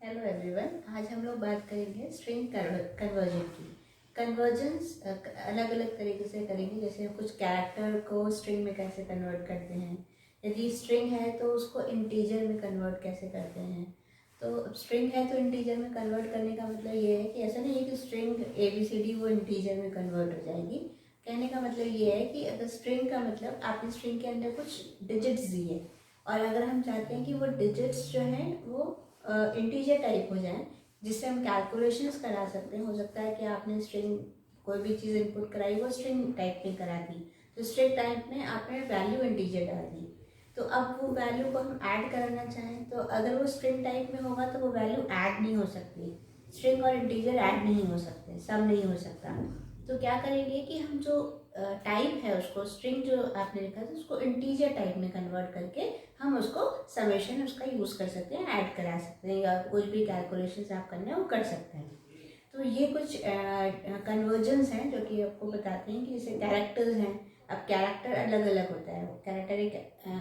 Hello everyone, आज हम लोग बात करेंगे स्ट्रिंग कन्वर्जन की। कन्वर्जन्स अलग अलग तरीके से करेंगे, जैसे कुछ कैरेक्टर को स्ट्रिंग में कैसे कन्वर्ट करते हैं, यदि स्ट्रिंग है तो उसको इंटीजर में कन्वर्ट कैसे करते हैं। तो स्ट्रिंग है तो इंटीजर में कन्वर्ट करने का मतलब ये है कि ऐसा नहीं है कि स्ट्रिंग ABCD वो इंटीजर में कन्वर्ट हो जाएगी। कहने का मतलब ये है कि अगर स्ट्रिंग का मतलब आपने स्ट्रिंग के अंदर कुछ डिजिट्स दिए और अगर हम चाहते हैं कि वो डिजिट्स जो हैं वो इंटीजर टाइप हो जाए, जिससे हम कैलकुलेशंस करा सकते हैं। हो सकता है कि आपने स्ट्रिंग कोई भी चीज़ इनपुट कराई, वो स्ट्रिंग टाइप में करा दी, तो स्ट्रिंग टाइप में आपने वैल्यू इंटीजर डाल दी। तो अब वो वैल्यू को हम ऐड कराना चाहें तो अगर वो स्ट्रिंग टाइप में होगा तो वो वैल्यू ऐड नहीं हो सकती। स्ट्रिंग और इंटीजर ऐड नहीं हो सकते, सम नहीं हो सकता। तो क्या करेंगे कि हम जो टाइप है उसको, स्ट्रिंग जो आपने लिखा था उसको इंटीजर टाइप में कन्वर्ट करके हम उसको समेशन उसका यूज़ कर सकते हैं, ऐड करा सकते हैं, या कुछ भी कैलकुलेशंस आप करना है वो कर सकते हैं। तो ये कुछ कन्वर्जन्स हैं जो कि आपको बताते हैं कि जैसे कैरेक्टर्स हैं। अब कैरेक्टर अलग अलग होता है, कैरेक्टर एक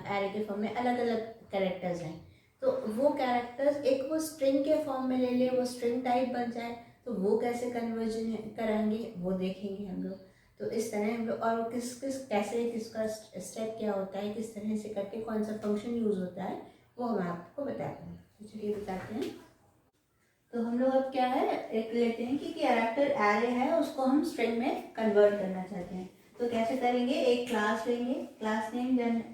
एरे के फॉर्म में अलग अलग कैरेक्टर्स हैं। तो वो कैरेक्टर्स एक वो स्ट्रिंग के फॉर्म में ले ले, वो स्ट्रिंग टाइप बन जाए, तो वो कैसे कन्वर्जन कराएंगे वो देखेंगे हम लोग। तो इस तरह हम लोग, और किस किस कैसे किसका स्टेप क्या होता है, किस तरह से करके कौन सा फंक्शन यूज़ होता है, वो हम आपको बताते हैं। तो चलिए बताते हैं। तो हम लोग अब क्या है, एक लेते हैं कि कैरेक्टर एरे है, उसको हम स्ट्रिंग में कन्वर्ट करना चाहते हैं। तो कैसे करेंगे, एक क्लास लेंगे, class name then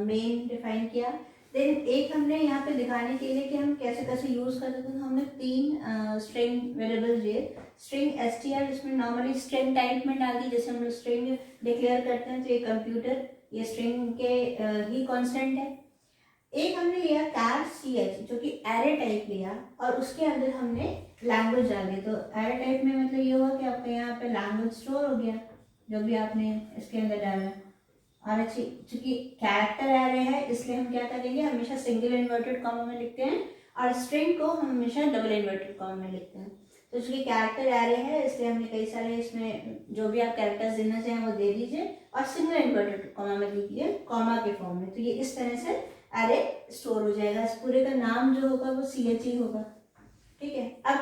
main define किया, देन एक हमने यहाँ पे दिखाने के लिए कि हम कैसे कैसे यूज़ कर सकते हैं, तो हमने 3 स्ट्रिंग वेरिएबल दिए। स्ट्रिंग str इसमें नॉर्मली स्ट्रिंग टाइप में डाल दी, जैसे हम लोग स्ट्रिंग डिक्लेयर करते हैं तो ये कंप्यूटर, ये स्ट्रिंग के ही कॉन्स्टेंट है। एक हमने लिया कैर ch जो कि एरे टाइप लिया और उसके अंदर हमने लैंग्वेज डाल दी। तो एरे टाइप में मतलब ये हुआ कि आपके यहाँ पे लैंग्वेज स्टोर हो गया जो भी आपने इसके अंदर डाला। और अच्छी, चूंकि कैरेक्टर एरे है इसलिए हम क्या करेंगे, हमेशा सिंगल इन्वर्टेड कॉमा में लिखते हैं और स्ट्रिंग को हम हमेशा डबल इन्वर्टेड कॉमा में लिखते हैं। तो चूंकि कैरेक्टर एरे है इसलिए हमने कई सारे इसमें जो भी आप कैरेक्टर्स देना चाहें वो दे दीजिए और सिंगल इन्वर्टेड कॉमा में दीजिए, कॉमा के फॉर्म में। तो ये इस तरह से एरे स्टोर हो जाएगा। इस पूरे का नाम जो होगा वो ch ही होगा। ठीक है, अब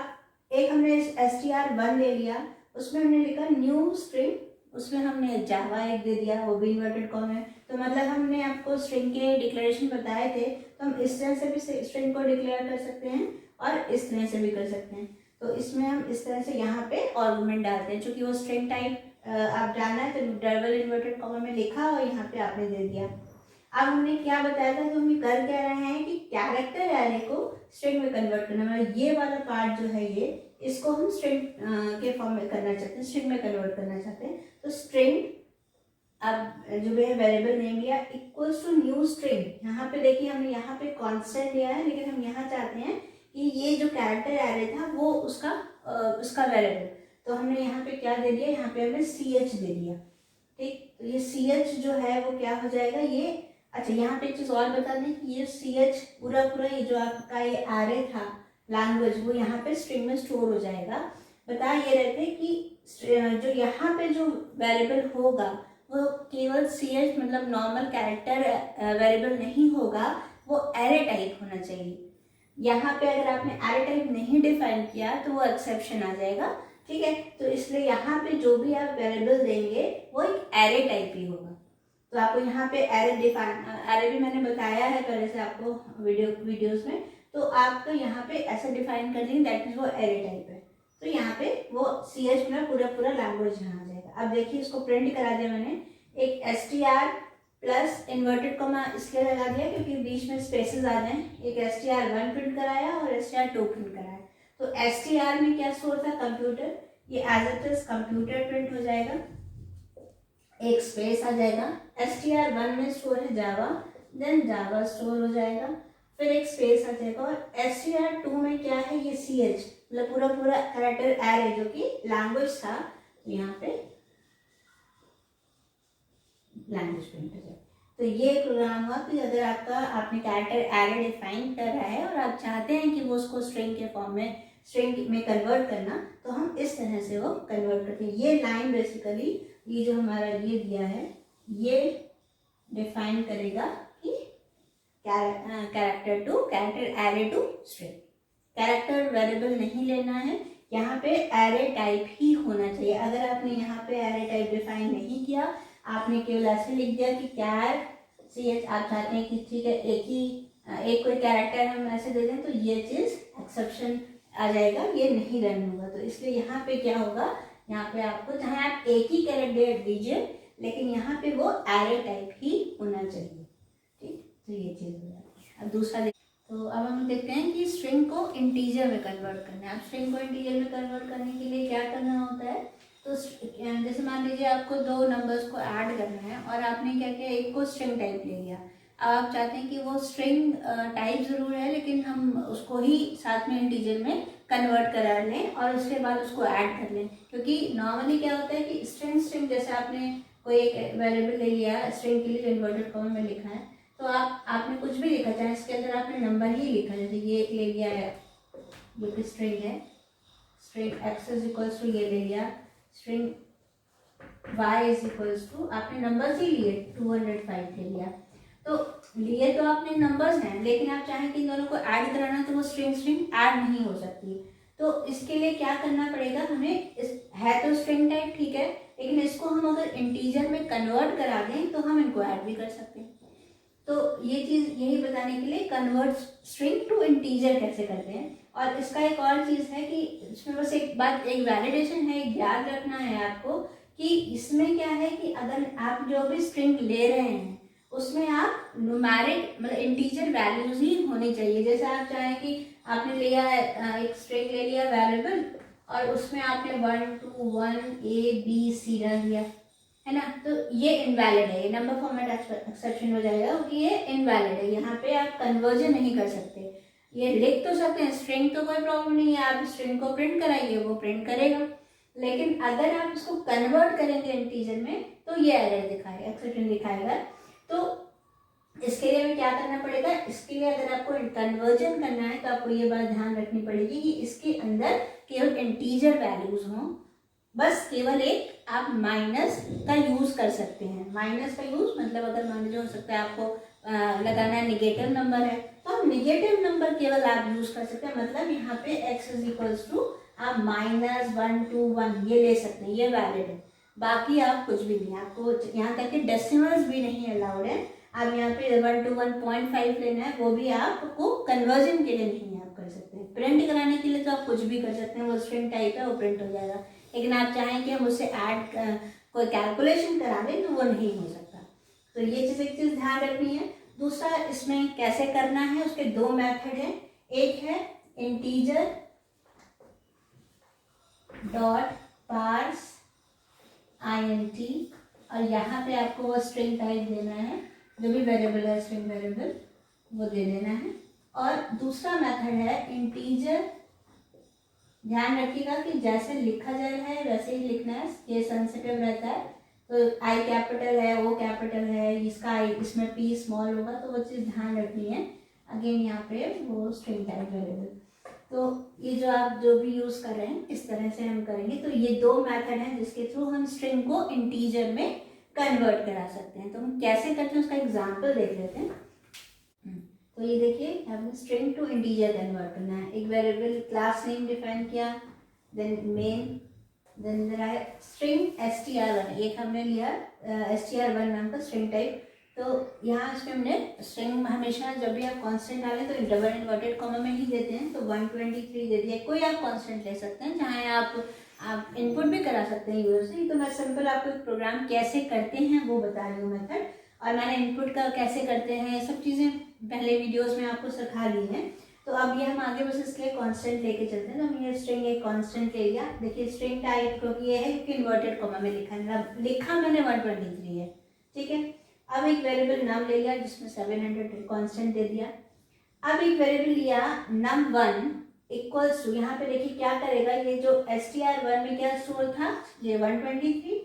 एक हमने str1 ले लिया, उसमें हमने लिखा न्यू स्ट्रिंग, उसमें हमने जावा एक दे दिया, वो भी इन्वर्टेड कॉमा है। तो मतलब हमने आपको स्ट्रिंग के डिक्लेरेशन बताए थे, तो हम इस तरह से भी स्ट्रिंग को डिक्लेयर कर सकते हैं और इस तरह से भी कर सकते हैं। तो इसमें हम इस तरह से यहाँ पे आर्गुमेंट डालते हैं, चूंकि वो स्ट्रिंग टाइप आप डालना है तो डबल इन्वर्टेड कॉमा में लिखा और यहाँ पे आपने दे दिया। अब हमने क्या बताया था, तो हम कर क्या रहे हैं कि कैरेक्टर एरे को स्ट्रिंग में कन्वर्ट करना, मतलब ये वाला पार्ट जो है ये, इसको हम स्ट्रिंग के फॉर्म में करना चाहते हैं, स्ट्रिंग में कन्वर्ट करना चाहते हैं। तो स्ट्रिंग, अब जो भी है वेरिएबल नेम लिया इक्वल्स टू न्यू स्ट्रिंग। यहाँ पे देखिए हमने यहाँ पे कांस्टेंट लिया है, लेकिन हम यहाँ चाहते हैं कि ये जो कैरेक्टर एरे था वो उसका वेरिएबल, तो हमने यहाँ पे क्या दे दिया, यहाँ पे हमने ch दे दिया। ठीक, तो ये ch जो है वो क्या हो जाएगा, ये अच्छा यहाँ पे एक चीज और बता दें कि ये ch पूरा पूरा ये जो आपका ये एरे था लैंग्वेज, वो यहाँ पे स्ट्रिंग में स्टोर हो जाएगा। बता ये रहते कि जो यहाँ पे जो वेरिएबल होगा वो केवल ch मतलब नॉर्मल कैरेक्टर वेरिएबल नहीं होगा, वो एरे टाइप होना चाहिए। यहाँ पे अगर आपने एरे टाइप नहीं डिफाइन किया तो वो एक्सेप्शन आ जाएगा। ठीक है, तो इसलिए यहाँ पे जो भी आप वेरिएबल देंगे वो एक एरे टाइप ही होगा। तो आपको यहाँ पे एरे डिफाइन, एरे भी मैंने बताया है पहले से आपको वीडियोस में, तो आपको यहाँ पे ऐसा डिफाइन कर देंगे दैट मीन्स वो एरे टाइप है। तो यहाँ पे वो ch में पूरा पूरा लैंग्वेज यहाँ आ जाएगा। अब देखिए इसको प्रिंट करा दिया मैंने, एक str प्लस इन्वर्टेड कॉमा इसलिए लगा दिया क्योंकि बीच में स्पेसेस आ जाएं। एक str1 प्रिंट कराया और str2 प्रिंट कराया। तो str में क्या स्टोर था, कंप्यूटर, ये as it is computer print हो जाएगा, एक स्पेस आ जाएगा। str1 में स्टोर है जावा, देन जावा स्टोर हो जाएगा, फिर एक स्पेस आ जाएगा। और str2 में क्या है, ये ch मतलब पूरा पूरा कैरेक्टर एरे जो कि लैंग्वेज था, तो यहाँ पे लैंग्वेज प्रिंट हो जाएगा। तो ये प्रोग्राम हुआ कि अगर आपने कैरेक्टर एरे डिफाइन कर रहा है और आप चाहते हैं कि वो उसको स्ट्रिंग के फॉर्म में, स्ट्रिंग में कन्वर्ट करना, तो हम इस तरह से वो कन्वर्ट करते हैं। ये लाइन बेसिकली, ये जो हमारा ये दिया है, ये डिफाइन करेगा कि character array to string. Character variable नहीं लेना है, यहाँ पे एरे टाइप ही होना चाहिए। अगर आपने यहाँ पे एरे टाइप डिफाइन नहीं किया, आपने केवल ऐसे लिख दिया कि कैर ch, आप चाहते हैं कि ठीक है एक कोई कैरेक्टर हम ऐसे दे दें, तो ये चीज़ एक्सेप्शन आ जाएगा, ये नहीं रन होगा। तो इसलिए यहाँ पे क्या होगा, यहाँ पे आपको चाहे आप एक ही कैरेक्टर दीजिए, लेकिन यहाँ पे वो एरे टाइप ही होना चाहिए। ठीक, तो ये चीज़ हो जाती है। अब दूसरा तो अब हम देखते हैं कि स्ट्रिंग को इंटीजर में कन्वर्ट करना है। अब स्ट्रिंग को इंटीजर में कन्वर्ट करने के लिए क्या करना होता है, तो जैसे मान लीजिए आपको दो नंबर्स को ऐड करना है और आपने क्या किया, एक को स्ट्रिंग टाइप ले लिया। अब आप चाहते हैं कि वो स्ट्रिंग टाइप ज़रूर है, लेकिन हम उसको ही साथ में इंटीजर में कन्वर्ट करा लें और उसके बाद उसको ऐड कर लें। क्योंकि नॉर्मली क्या होता है कि स्ट्रिंग जैसे आपने कोई एक वेरिएबल ले लिया, स्ट्रिंग के लिए इन्वर्टेड कॉमा में लिखा है, तो आपने कुछ भी लिखा, चाहे इसके अंदर आपने नंबर ही लिखा, जैसे ये ले लिया है, जो कि स्ट्रिंग है, string x is equals to ये ले लिया, string y is equals to आपने नंबर्स ही लिए 205 ले लिया। तो लिए तो आपने नंबर्स हैं, लेकिन आप चाहें कि इन दोनों को ऐड कराना, तो वो स्ट्रिंग ऐड नहीं हो सकती। तो इसके लिए क्या करना पड़ेगा हमें, है तो स्ट्रिंग टाइप ठीक है, लेकिन इसको हम अगर इंटीजर में कन्वर्ट करा दें तो हम इनको ऐड भी कर सकते हैं। तो ये चीज़ यही बताने के लिए कन्वर्ट स्ट्रिंग टू इंटीजर कैसे करते हैं। और इसका एक और चीज़ है कि इसमें बस एक बात, एक वैलिडेशन है, एक याद रखना है आपको कि इसमें क्या है कि अगर आप जो भी स्ट्रिंग ले रहे हैं उसमें आप न्यूमेरिक मतलब इंटीजर वैल्यूज ही होनी चाहिए। जैसे आप चाहें कि आपने लिया एक स्ट्रिंग ले लिया वेरिएबल और उसमें आपने 1 2 1 A B C डाल दिया, है ना, तो ये इनवैलिड है, ये नंबर फॉर्मेट एक्सेप्शन हो जाएगा कि ये इनवैलिड है। यहाँ पे आप कन्वर्जन नहीं कर सकते। ये लिख तो सकते हैं स्ट्रिंग, तो कोई प्रॉब्लम नहीं है, आप स्ट्रिंग को प्रिंट कराइए, वो प्रिंट करेगा, लेकिन अगर आप इसको कन्वर्ट करेंगे इंटीजर में तो ये एरर दिखाएगा, एक्सेप्शन दिखाएगा। तो इसके लिए हमें क्या करना पड़ेगा, इसके लिए अगर आपको कन्वर्जन करना है तो आपको ये बात ध्यान रखनी पड़ेगी कि इसके अंदर केवल इंटीजर वैल्यूज हों, बस केवल एक आप माइनस का यूज कर सकते हैं। माइनस का यूज मतलब अगर मान लीजिए हो सकता है आपको लगाना है निगेटिव नंबर है, तो आप निगेटिव नंबर केवल आप यूज कर सकते हैं। मतलब यहाँ पे x इज इक्वल्स टू आप -1 2 1 ये ले सकते हैं, ये वैलिड है। बाकी आप कुछ भी नहीं, आपको यहाँ तक कि डेसिमल्स भी नहीं अलाउड है। आप यहाँ पे 1 to 1.5 लेना है, वो भी आपको कन्वर्जन के लिए नहीं आप कर सकते हैं। प्रिंट कराने के लिए तो आप कुछ भी कर सकते हैं, वो स्ट्रिंग टाइप है, वो प्रिंट हो जाएगा। लेकिन आप चाहें कि हम उससे ऐड कोई कैलकुलेशन करा दें तो वो नहीं हो सकता। तो ये चीज़ एक चीज़ ध्यान रखनी है। दूसरा, इसमें कैसे करना है, उसके दो मेथड हैं। एक है इंटीजर डॉट पार्स int और यहाँ पे आपको वो स्ट्रिंग टाइप देना है, जो भी वेरिएबल है स्ट्रिंग वेरिएबल वो दे देना है। और दूसरा मेथड है इंटीजर, ध्यान रखिएगा कि जैसे लिखा जा रहा है वैसे ही लिखना है, ये सेंसिटिव रहता है। तो आई कैपिटल है, ओ कैपिटल है, इसका आई इसमें पी स्मॉल होगा, तो वो चीज़ ध्यान रखनी है। अगेन यहाँ पे वो स्ट्रिंग टाइप वेरिएबल, तो ये जो आप जो भी यूज़ कर रहे हैं इस तरह से हम करेंगे। तो ये दो मेथड हैं जिसके थ्रू हम स्ट्रिंग को इंटीजर में कन्वर्ट करा सकते हैं। तो हम कैसे करते हैं उसका एग्जाम्पल देख लेते हैं। तो ये देखिए, हमें स्ट्रिंग टू इंटीजर कन्वर्ट करना है। एक वेरिएबल क्लास नेम डिफाइन किया, देन मेन, देन देयर है स्ट्रिंग str1, एक हमने लिया str1 नाम का स्ट्रिंग टाइप। तो यहाँ इसमें हमने स्ट्रिंग हमेशा जब भी आप कांस्टेंट डालें तो डबल इन्वर्टेड कॉमा में ही देते हैं, तो 123 दे दिया। कोई आप कांस्टेंट ले सकते हैं, चाहे आप इनपुट भी करा सकते हैं यूजर से। तो मैं सिंपल आपको एक प्रोग्राम कैसे करते हैं वो बता रही हूँ मेथड, और मैंने इनपुट का कैसे करते हैं ये सब चीज़ें पहले वीडियोस में आपको सिखा दी हैं। तो अब ये हम आगे बस इसके लिए कांस्टेंट लेके चलते हैं। तो हम ये स्ट्रिंग एक कांस्टेंट ले लिया। देखिए स्ट्रिंग टाइप क्योंकि ये है कि इन्वर्टेड कॉमा में लिखा मैंने 123 है, ठीक है। अब एक वेरिएबल नाम ले लिया जिसमें 700 कांस्टेंट दे दिया। अब एक वेरिएबल लिया num1 इक्वल्स टू, यहाँ पे देखिए क्या करेगा, ये जो str1 में क्या स्टोर था, ये 123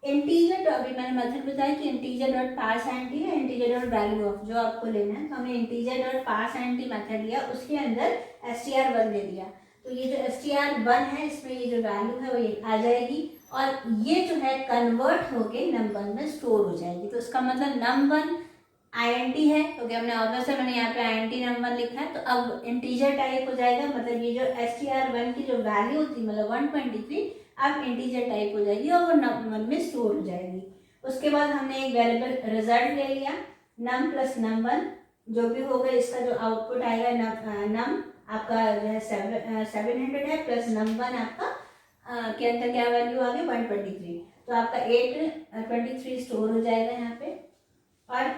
इंटीजर। तो अभी मैंने मेथड बताया कि इंटीजर डॉट पार्स int है, इंटीजर डॉट वैल्यू ऑफ जो आपको लेना है। तो हमने integer dot parse int method लिया, उसके अंदर str1 दे दिया। तो ये जो str1 है इसमें ये जो वैल्यू है वो ये आ जाएगी, और ये जो है कन्वर्ट होके num1 में स्टोर हो जाएगी। तो इसका मतलब num1 INT है क्योंकि हमने ऑब्वियस है, मैंने यहाँ पे INT नंबर लिखा है, तो अब इंटीजर टाइप हो जाएगा, मतलब ये जो str1 की जो वैल्यू थी मतलब 123 अब इंटीजर टाइप हो जाएगी और वो नंबर में स्टोर हो जाएगी। उसके बाद हमने एक वेरिएबल रिजल्ट ले लिया, num प्लस num1 जो भी होगा इसका जो आउटपुट आएगा, num आपका जो है 700 है प्लस num1 आपका के अंदर क्या वैल्यू आ गई 123, तो आपका 823 स्टोर हो जाएगा यहाँ पे, और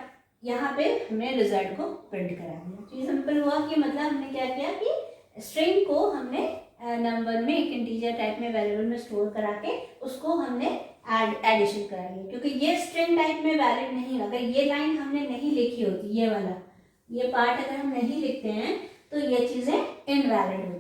यहाँ पे हमने रिजल्ट को प्रिंट करा दिया। तो ये सिंपल हुआ कि मतलब हमने क्या किया कि स्ट्रिंग को हमने नंबर में एक इंटीजर टाइप में वेरिएबल में स्टोर करा के उसको हमने एडिशन करा लिया, क्योंकि ये स्ट्रिंग टाइप में वैलिड नहीं, अगर ये लाइन हमने नहीं लिखी होती, ये वाला ये पार्ट अगर हम नहीं लिखते हैं तो ये चीज़ें इनवैलिड होती।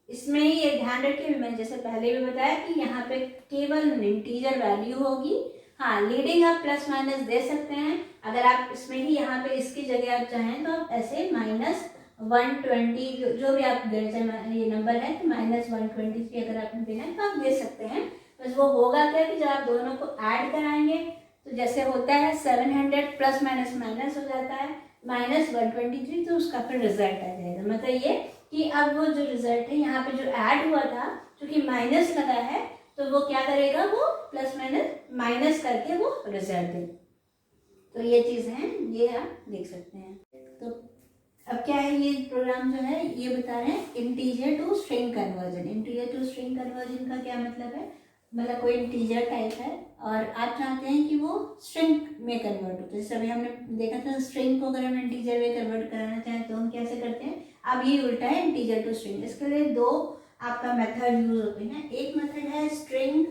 इसमें ही ये ध्यान रखिए, मैंने जैसे पहले भी बताया कि यहाँ पे केवल इंटीजर वैल्यू होगी। हाँ, लीडिंग आप प्लस माइनस दे सकते हैं, अगर आप इसमें ही यहाँ पे इसकी जगह आप चाहें तो आप ऐसे -120 जो भी आप दे चाहे ये नंबर है तो -123 अगर आपने देना है तो आप दे सकते हैं। बस वो होगा क्या कि जब आप दोनों को ऐड कराएंगे तो जैसे होता है 700 प्लस माइनस माइनस हो जाता है -123, तो उसका फिर रिजल्ट आ जाएगा। मतलब ये कि अब वो जो रिजल्ट है यहाँ पे जो ऐड हुआ था, क्योंकि माइनस लगा है तो वो क्या करेगा, वो प्लस माइनस करके वो रिजल्ट दे। तो ये चीज़ है, ये आप देख सकते हैं। तो अब क्या है, ये प्रोग्राम जो है ये बता रहे हैं integer to string conversion. Integer to string conversion का क्या मतलब है, मतलब कोई इंटीजर टाइप है और आप चाहते हैं कि वो स्ट्रिंग में कन्वर्ट हो। जैसे अभी हमने देखा था स्ट्रिंग को अगर हम इंटीजर में कन्वर्ट कराना चाहें तो हम कैसे करते हैं, अब ये उल्टा है इंटीजर टू स्ट्रिंग। इसके लिए दो आपका मेथड यूज होते हैं। एक मेथड है स्ट्रिंग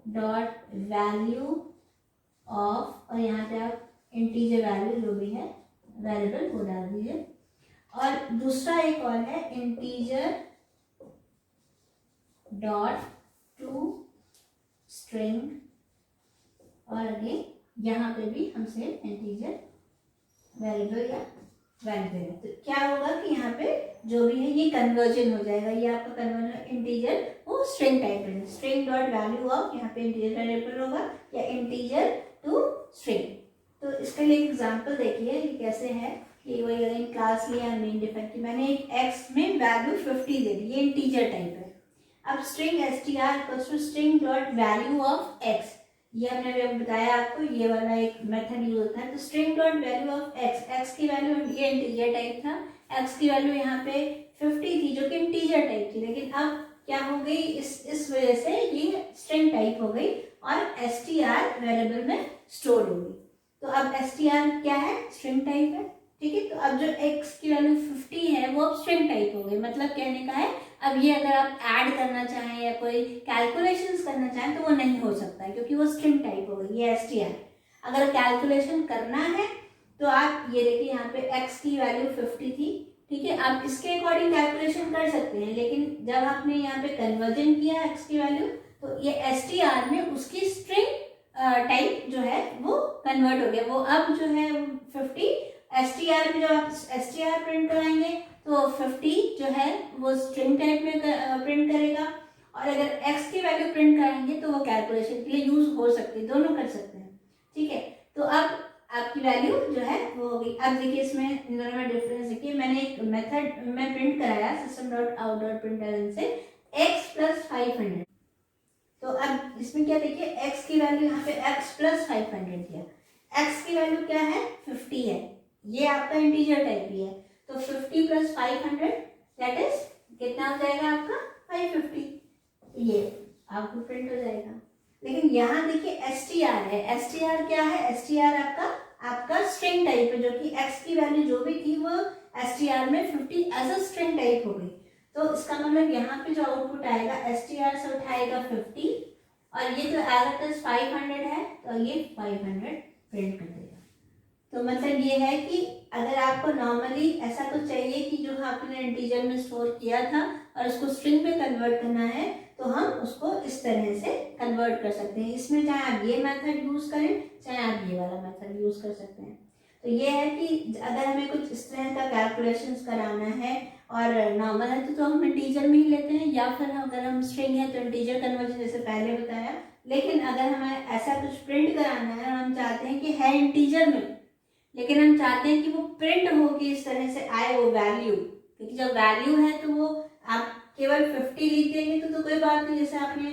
डॉट वैल्यू ऑफ, और यहाँ पे आप इंटीजर वैल्यू जो भी है वेरिएबल को डाल दीजिए, और दूसरा एक और है इंटीजर डॉट टू स्ट्रिंग, और अगेन यहाँ पे भी हमसे इंटीजर वेरिएबल या वैल्यू देना। तो क्या होगा कि यहाँ पे जो भी है ये कन्वर्जन हो जाएगा, ये आपका कन्वर्जन इंटीजर वो स्ट्रिंग टाइप है, स्ट्रिंग डॉट वैल्यू ऑफ, यहाँ पे इंटीजर वेरिएबल होगा या इंटीजर टू स्ट्रिंग। तो इसके लिए एग्जांपल देखिए ये कैसे है कि वही अगर क्लास लिया मेन डिफाइन की मैंने एक एक्स में वैल्यू 50 दे दी, ये इंटीजर टाइप है। अब string str equals to string dot value of X, ये हमने अभी बताया आपको, ये वाला एक मेथड यूज होता है। तो string dot value of x, x की वैल्यू ये इंटीजर टाइप था, एक्स की वैल्यू यहाँ पे 50 थी जो कि इंटीजर टाइप थी, लेकिन अब क्या हो गई, इस वजह से ये स्ट्रिंग टाइप हो गई और str वेरिएबल में स्टोर हो गई। तो अब str क्या है, स्ट्रिंग टाइप है, ठीक है। तो अब जो x की वैल्यू 50 है वो अब स्ट्रिंग टाइप हो गई, मतलब कहने का है अब ये अगर आप ऐड करना चाहें या कोई कैलकुलेशंस करना चाहें तो वो नहीं हो सकता है, क्योंकि वो स्ट्रिंग टाइप हो गई, ये str। अगर कैलकुलेशन करना है तो आप ये देखिए यहाँ पे x की वैल्यू 50 थी, ठीक है, आप इसके अकॉर्डिंग कैलकुलेशन कर सकते हैं, लेकिन जब आपने यहाँ पे कन्वर्जन किया x की वैल्यू तो ये str में उसकी स्ट्रिंग टाइप जो है वो कन्वर्ट हो गया, वो अब जो है 50 str में जब आप str प्रिंट कराएंगे तो 50 जो है वो स्ट्रिंग टाइप में प्रिंट करेगा, और अगर x की वैल्यू प्रिंट कराएंगे तो वो कैलकुलेशन के लिए यूज हो सकती है, दोनों कर सकते हैं, ठीक है। तो अब आपकी वैल्यू जो है वो होगी। अब देखिए इसमें इन दोनों में डिफरेंस देखिए, मैंने एक मेथड में प्रिंट कराया system dot out dot println से x प्लस 500, तो अब इसमें क्या देखिए x की वैल्यू यहाँ पे x प्लस 500 दिया, x की वैल्यू क्या है 50 है, ये आपका इंटीजर टाइप ही है, तो 50 प्लस 500 दैट इज कितना हो जाएगा आपका 550, ये आपको प्रिंट हो जाएगा। लेकिन यहाँ देखिए str है, str क्या है, str आपका स्ट्रिंग टाइप है, जो कि x की वैल्यू जो भी थी वो str में 50 एज अ स्ट्रिंग टाइप हो गई, तो इसका मतलब यहाँ पे जो आउटपुट आएगा str से उठाएगा 50 और ये जो एज इट इज 500 है तो ये 500 प्रिंट कर देगा। तो मतलब ये है कि अगर आपको नॉर्मली ऐसा कुछ चाहिए कि जो आपने इंटीजर में स्टोर किया था और उसको स्ट्रिंग में कन्वर्ट करना है तो हम उसको इस तरह से कन्वर्ट कर सकते हैं। इसमें चाहे आप ये मेथड यूज करें चाहे आप ये वाला मेथड यूज कर सकते हैं। तो ये है कि अगर हमें कुछ इस तरह का कैलकुलेशंस कराना है और नॉर्मल है तो हम इंटीजर में ही लेते हैं, या फिर अगर हम स्ट्रिंग है तो इंटीजर कन्वर्जन जैसे पहले बताया, लेकिन अगर हमें ऐसा कुछ प्रिंट कराना है और हम चाहते हैं कि है इंटीजर में, लेकिन हम चाहते हैं कि वो प्रिंट हो कि इस तरह से आए वो वैल्यू, क्योंकि जब वैल्यू है तो वो आप केवल 50 लिख देंगे तो कोई बात नहीं। जैसे आपने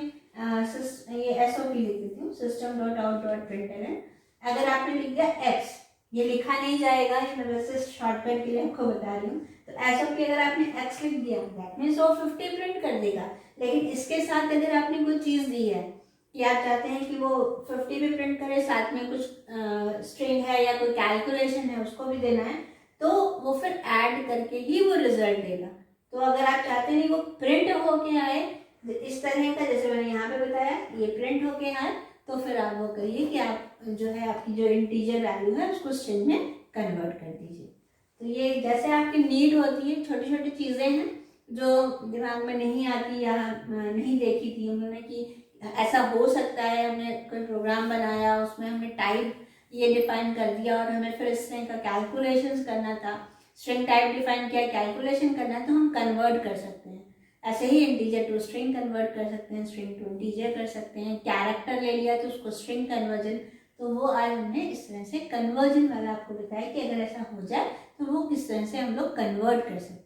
ये एसओपी लिख देती हूँ, system dot out dot println, अगर आपने लिख दिया एक्स, ये लिखा नहीं जाएगा, ये मैं वैसे शॉर्टकट के लिए आपको बता रही हूँ। तो एसओपी अगर आपने एक्स लिख दिया दैट मीन्स वो 50 प्रिंट कर देगा। लेकिन इसके साथ अगर आपने कोई चीज़ दी है कि आप चाहते हैं कि वो 50 भी प्रिंट करे, साथ में कुछ स्ट्रिंग है या कोई कैलकुलेशन है उसको भी देना है, तो वो फिर ऐड करके ही वो रिजल्ट देगा। तो अगर आप चाहते हैं वो प्रिंट होके आए इस तरह का, जैसे मैंने यहाँ पे बताया ये प्रिंट होके आए, तो फिर आप वो करिए कि आप जो है आपकी जो इंटीजर वैल्यू है उसको स्ट्रिंग में कन्वर्ट कर दीजिए। तो ये जैसे आपकी नीड होती है, छोटी छोटी चीज़ें हैं जो दिमाग में नहीं आती या नहीं देखी थी उन्होंने कि ऐसा हो सकता है, हमने कोई प्रोग्राम बनाया उसमें हमने टाइप ये डिफाइन कर दिया और हमें फिर इस तरह का कैलकुलेशंस करना था, स्ट्रिंग टाइप डिफाइन किया, कैलकुलेशन करना, तो हम कन्वर्ट कर सकते हैं। ऐसे ही इंटीजर टू स्ट्रिंग कन्वर्ट कर सकते हैं, स्ट्रिंग टू इंटीजर कर सकते हैं, कैरेक्टर ले लिया तो उसको स्ट्रिंग कन्वर्जन। तो वो आज हमने इस तरह से कन्वर्जन वाला आपको बताया कि अगर ऐसा हो जाए तो वो किस तरह से हम लोग कन्वर्ट कर सकते हैं।